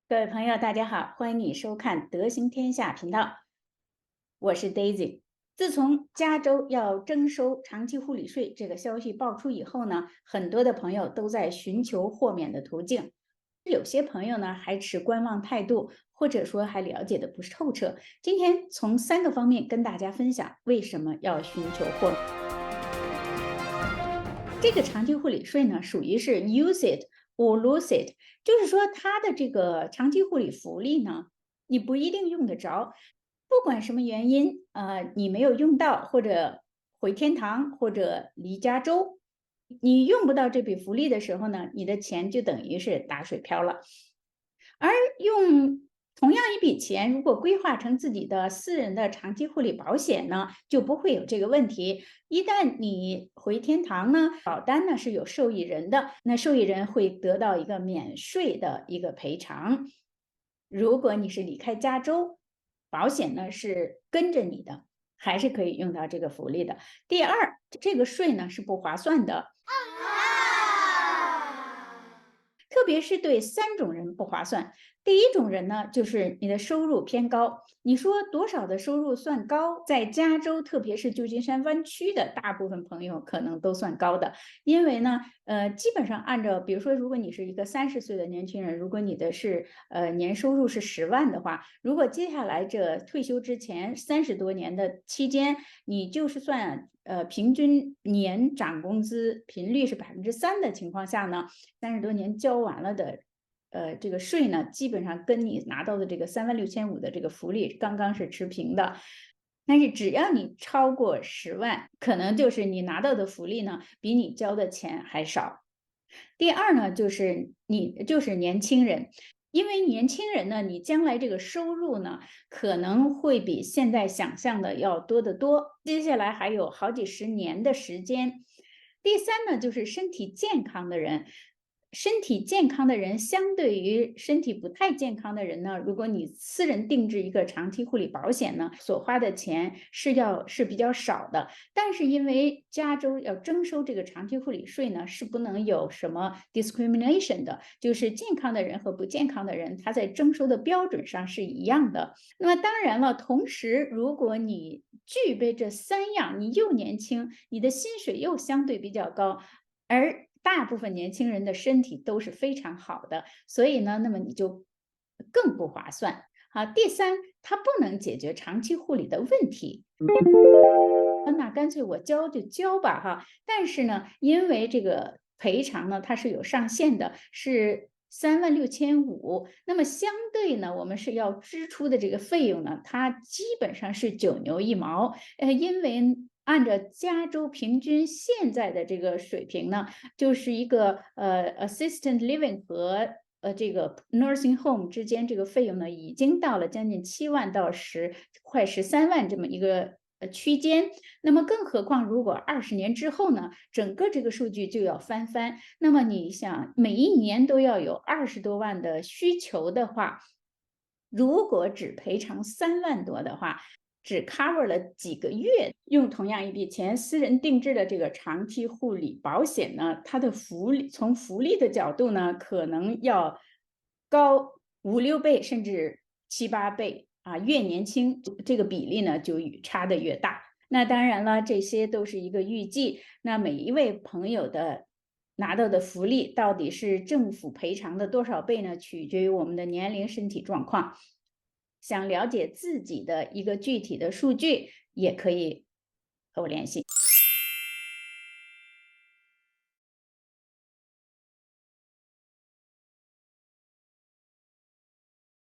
各位朋友，大家好，欢迎你收看德行天下频道，我是 Daisy。自从加州要征收长期护理税这个消息爆出以后呢，很多的朋友都在寻求豁免的途径，有些朋友呢还持观望态度，或者说还了解的不是透彻。今天从3个方面跟大家分享为什么要寻求豁免。这个长期护理税呢，属于是 use it or lose it，就是说它的这个长期护理福利呢，你不一定用得着，不管什么原因，你没有用到，或者回天堂，或者离加州，你用不到这笔福利的时候呢，你的钱就等于是打水漂了。而用同样一笔钱，如果规划成自己的私人的长期护理保险呢，就不会有这个问题。一旦你回天堂呢，保单呢是有受益人的，那受益人会得到一个免税的一个赔偿。如果你是离开加州，保险呢是跟着你的，还是可以用到这个福利的。第二，这个税呢是不划算的。特别是对3种人不划算。第一种人呢，就是你的收入偏高。你说多少的收入算高？在加州，特别是旧金山湾区的大部分朋友可能都算高的，因为呢，基本上按照，比如说，如果你是一个30岁的年轻人，如果你的是年收入是10万的话，如果接下来这退休之前30多年的期间，你就是算平均年涨工资频率是3%的情况下呢，30多年交完了的这个税呢，基本上跟你拿到的这个36500的这个福利刚刚是持平的。但是只要你超过10万，可能就是你拿到的福利呢，比你交的钱还少。第二呢，就是年轻人，因为年轻人呢，你将来这个收入呢，可能会比现在想象的要多得多，接下来还有好几十年的时间。第三呢，就是身体健康的人。身体健康的人相对于身体不太健康的人呢，如果你私人定制一个长期护理保险呢，所花的钱是比较少的。但是因为加州要征收这个长期护理税呢，是不能有什么 discrimination 的，就是健康的人和不健康的人，他在征收的标准上是一样的。那么当然了，同时如果你具备这3样，你又年轻，你的薪水又相对比较高，而大部分年轻人的身体都是非常好的，所以呢，那么你就更不划算。好，第三，它不能解决长期护理的问题。那干脆我交就交吧哈，但是呢，因为这个赔偿呢，它是有上限的，是36500，那么相对呢，我们是要支出的这个费用呢，它基本上是9牛1毛。因为按照加州平均现在的这个水平呢，就是一个assistant living 和这个 nursing home 之间这个费用呢，已经到了将近7万到快13万这么一个区间。那么更何况，如果20年之后呢，整个这个数据就要翻番。那么你想，每一年都要有20多万的需求的话，如果只赔偿3万多的话，只 cover 了几个月，用同样一笔钱，私人定制的这个长期护理保险呢，它的从福利的角度呢，可能要高5、6倍，甚至7、8倍啊。越年轻，这个比例呢就差的越大。那当然了，这些都是一个预计。那每一位朋友的拿到的福利到底是政府赔偿的多少倍呢？取决于我们的年龄、身体状况。想了解自己的一个具体的数据，也可以和我联系。